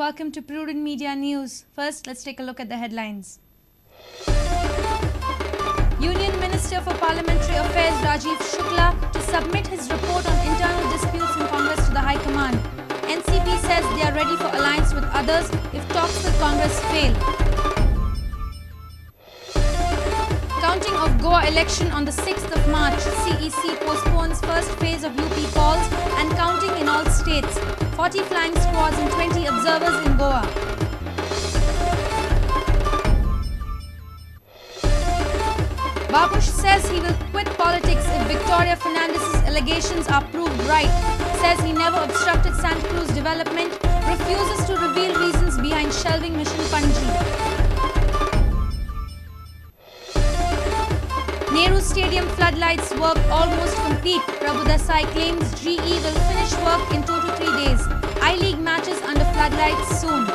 welcome to Prudent Media News. First, let's take a look at the headlines. Union Minister for Parliamentary Affairs Rajeev Shukla to submit his report on internal disputes in Congress to the High Command. NCP says they are ready for alliance with others if talks with Congress fail. Counting of Goa election on the 6th of March, CEC postpones first phase of UP polls and counting in all states. 40 flying squads and 20 observers in Goa. Babush says he will quit politics if Victoria Fernandez's allegations are proved right. Says he never obstructed Santa Cruz development. Refuses to reveal reasons behind shelving Mission Panji. Nehru Stadium floodlights work almost complete. Prabhu Desai claims GE will finish work in 2 to 3 days. I-League matches under floodlights soon.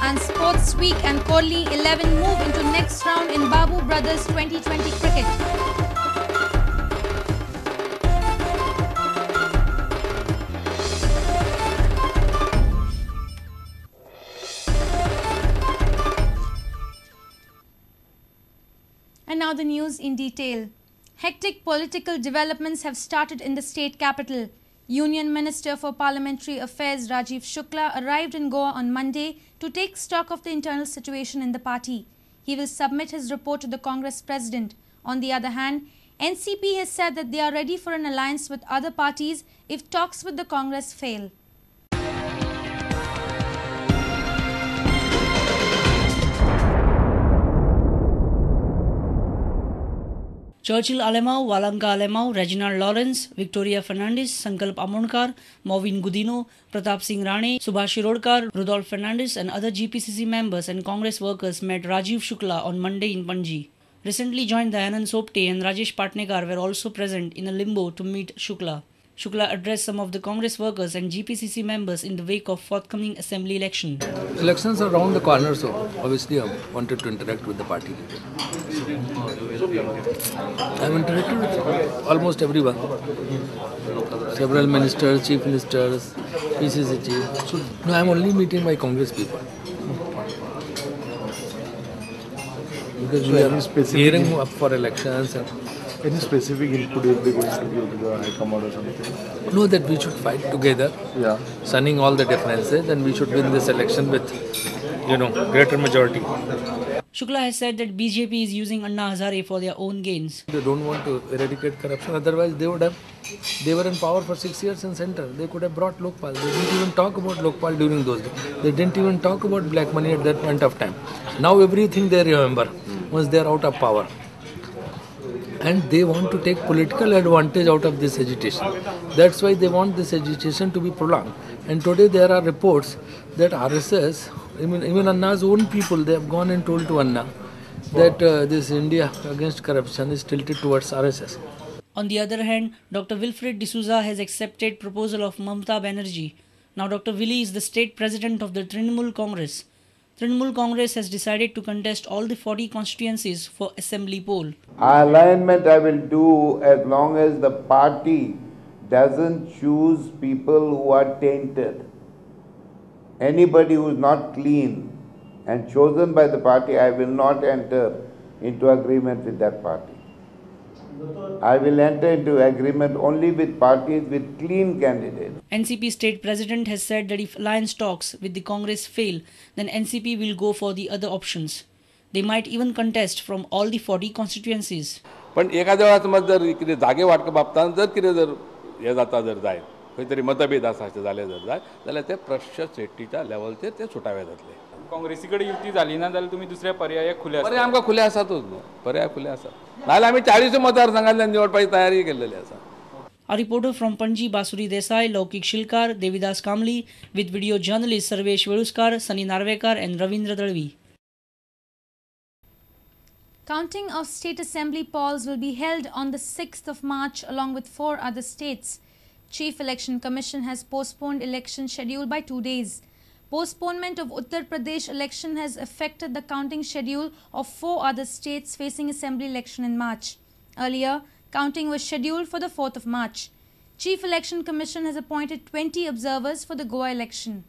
And Sports Week and Kohli 11 move into next round in Babu Brothers 2020 cricket. And now the news in detail. Hectic political developments have started in the state capital. Union Minister for Parliamentary Affairs Rajeev Shukla arrived in Goa on Monday to take stock of the internal situation in the party. He will submit his report to the Congress President. On the other hand, NCP has said that they are ready for an alliance with other parties if talks with the Congress fail. Churchill Alemao, Walanka Alemao, Reginald Lawrence, Victoria Fernandez, Sankalp Amonkar, Maureen Gudino, Pratap Singh Rane, Subhash Shirodkar, Rudolf Fernandez and other GPCC members and Congress workers met Rajeev Shukla on Monday in Panji. Recently joined Dayanand Sopte and Rajesh Patnekar were also present in a limbo to meet Shukla. Shukla addressed some of the Congress workers and GPCC members in the wake of forthcoming assembly election. Elections are around the corner, so obviously I wanted to interact with the party. I've interacted with almost everyone. Several ministers, chief ministers, PCC chief. So no, I'm only meeting my Congress people. Because we are gearing up for elections. Any specific input will be going to give to the High Command or something? No, that we should fight together, shunning all the differences, and we should win this election with, greater majority. Shukla has said that BJP is using Anna Hazare for their own gains. They don't want to eradicate corruption, otherwise they were in power for 6 years in center. They could have brought Lokpal. They didn't even talk about Lokpal during those days. They didn't even talk about black money at that point of time. Now everything they remember once they are out of power. And they want to take political advantage out of this agitation. That's why they want this agitation to be prolonged. And today there are reports that RSS, even Anna's own people, they have gone and told to Anna that this India against corruption is tilted towards RSS. On the other hand, Dr. Wilfred D'Souza has accepted proposal of Mamata Banerjee. Now Dr. Willie is the state president of the Trinamool Congress. Trinamool Congress has decided to contest all the 40 constituencies for assembly poll. Alignment I will do as long as the party doesn't choose people who are tainted. Anybody who is not clean and chosen by the party, I will not enter into agreement with that party. I will enter into agreement only with parties with clean candidates. NCP state president has said that if alliance talks with the Congress fail, then NCP will go for the other options. They might even contest from all the 40 constituencies. पण एखाद्या वेळा समज जर किती जागे वाटप बाबतान जर किती जर हे जाता जर जाय खंय तरी मतभेद आसाचे जाले जर जाय जाल्यार ते प्रश्न सेटीच्या लेवलचेर ते सुटावे जातले. काँग्रेसी कडेन युती जाली ना जाल्यार तुमी दुसऱ्या पर्यायाक खुले आसात. पर्याय आमकां खुले आसातूच न्हू, पर्याय खुले आसात. नाल्यार आमी 40 मतदारसंघांतल्यान निवडपाची तयारी केल्लेली आसा. A reporter from Panji, Basuri Desai, Laukik Shilkar, Devidas Kamli, with video journalists Sarvesh Veluskar, Sunny Narvekar and Ravindra Dalvi. Counting of state assembly polls will be held on the 6th of March along with 4 other states. Chief Election Commission has postponed election schedule by 2 days. Postponement of Uttar Pradesh election has affected the counting schedule of 4 other states facing assembly election in March. Earlier, counting was scheduled for the 4th of March. Chief Election Commission has appointed 20 observers for the Goa election.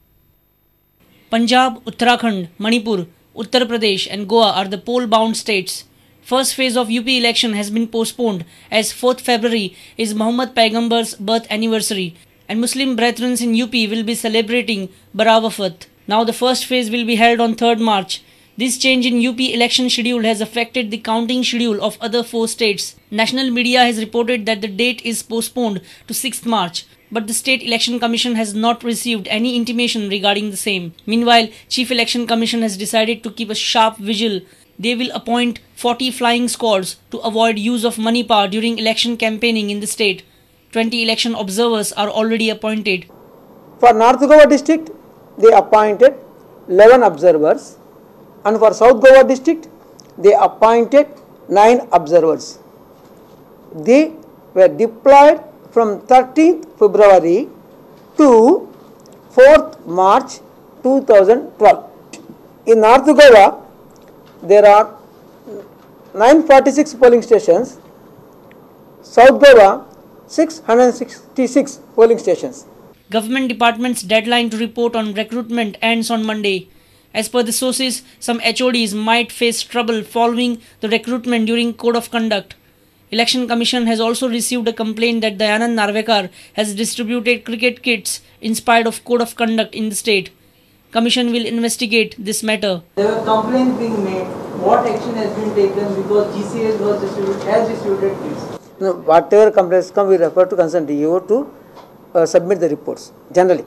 Punjab, Uttarakhand, Manipur, Uttar Pradesh and Goa are the poll-bound states. First phase of UP election has been postponed as 4th February is Muhammad Paigambar's birth anniversary and Muslim brethren in UP will be celebrating Barawafat. Now the first phase will be held on 3rd March. This change in UP election schedule has affected the counting schedule of other 4 states. National media has reported that the date is postponed to 6th March. But the State Election Commission has not received any intimation regarding the same. Meanwhile, Chief Election Commission has decided to keep a sharp vigil. They will appoint 40 flying squads to avoid use of money power during election campaigning in the state. 20 election observers are already appointed. For North Goa district, they appointed 11 observers, and for South Goa district, they appointed 9 observers. They were deployed from 13th February to 4th March 2012. In North Goa, there are 946 polling stations, South Goa 666 polling stations. Government department's deadline to report on recruitment ends on Monday. As per the sources, some HODs might face trouble following the recruitment during Code of Conduct. Election Commission has also received a complaint that Dayanand Narvekar has distributed cricket kits in spite of Code of Conduct in the state. Commission will investigate this matter. There were complaints being made. What action has been taken because GCS has distributed kits? No, whatever complaints come, we refer to concerned DO to submit the reports. Generally,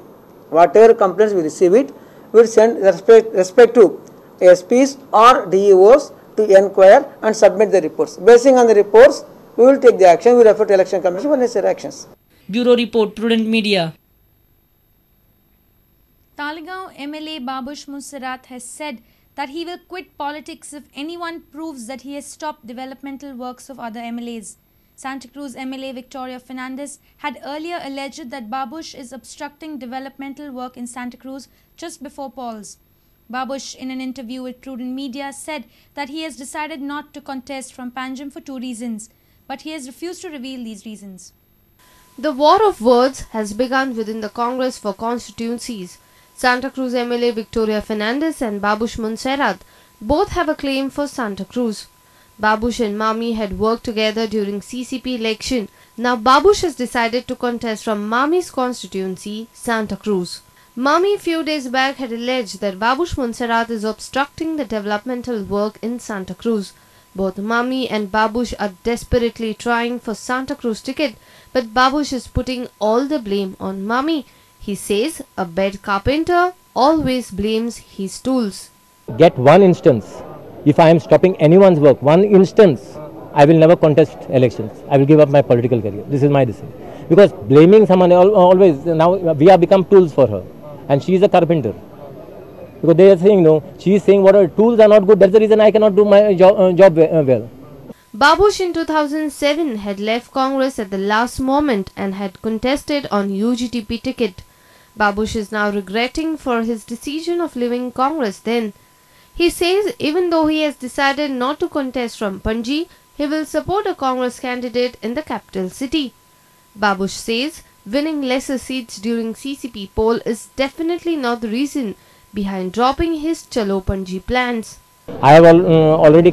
whatever complaints we receive it, we will send respect to SPs or DEOs to inquire and submit the reports. Basing on the reports, we will take the action. We refer to Election Commission for necessary actions. Bureau Report, Prudent Media. Talegaon MLA Babush Munserat has said that he will quit politics if anyone proves that he has stopped developmental works of other MLAs. Santa Cruz MLA Victoria Fernandez had earlier alleged that Babush is obstructing developmental work in Santa Cruz just before polls. Babush, in an interview with Prudent Media, said that he has decided not to contest from Panjim for 2 reasons, but he has refused to reveal these reasons. The war of words has begun within the Congress for constituencies. Santa Cruz MLA Victoria Fernandez and Babush Munserat both have a claim for Santa Cruz. Babush and Mami had worked together during CCP election. Now Babush has decided to contest from Mami's constituency, Santa Cruz. Mami few days back had alleged that Babush Munserat is obstructing the developmental work in Santa Cruz. Both Mami and Babush are desperately trying for Santa Cruz ticket, but Babush is putting all the blame on Mami. He says a bed carpenter always blames his tools. Get one instance. If I am stopping anyone's work, one instance, I will never contest elections. I will give up my political career. This is my decision. Because blaming someone always, now we have become tools for her. And she is a carpenter. Because they are saying, no, she is saying what her tools are not good. That's the reason I cannot do my job well. Babush in 2007 had left Congress at the last moment and had contested on UGTP ticket. Babush is now regretting for his decision of leaving Congress then. He says even though he has decided not to contest from Panji, he will support a Congress candidate in the capital city. Babush says winning lesser seats during CCP poll is definitely not the reason behind dropping his Chalo Panji plans. I have already,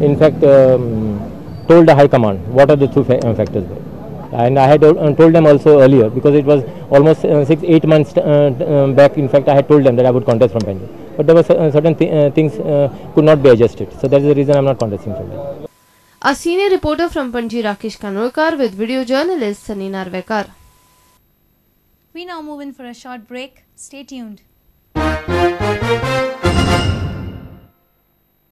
in fact, told the High Command what are the 2 factors. And I had told them also earlier, because it was almost 6-8 months back. In fact, I had told them that I would contest from Panji. But there were certain things could not be adjusted. So that is the reason I am not contesting from them. A senior reporter from Panji, Rakesh Kanolkar, with video journalist Sunny Narvekar. We now move in for a short break. Stay tuned.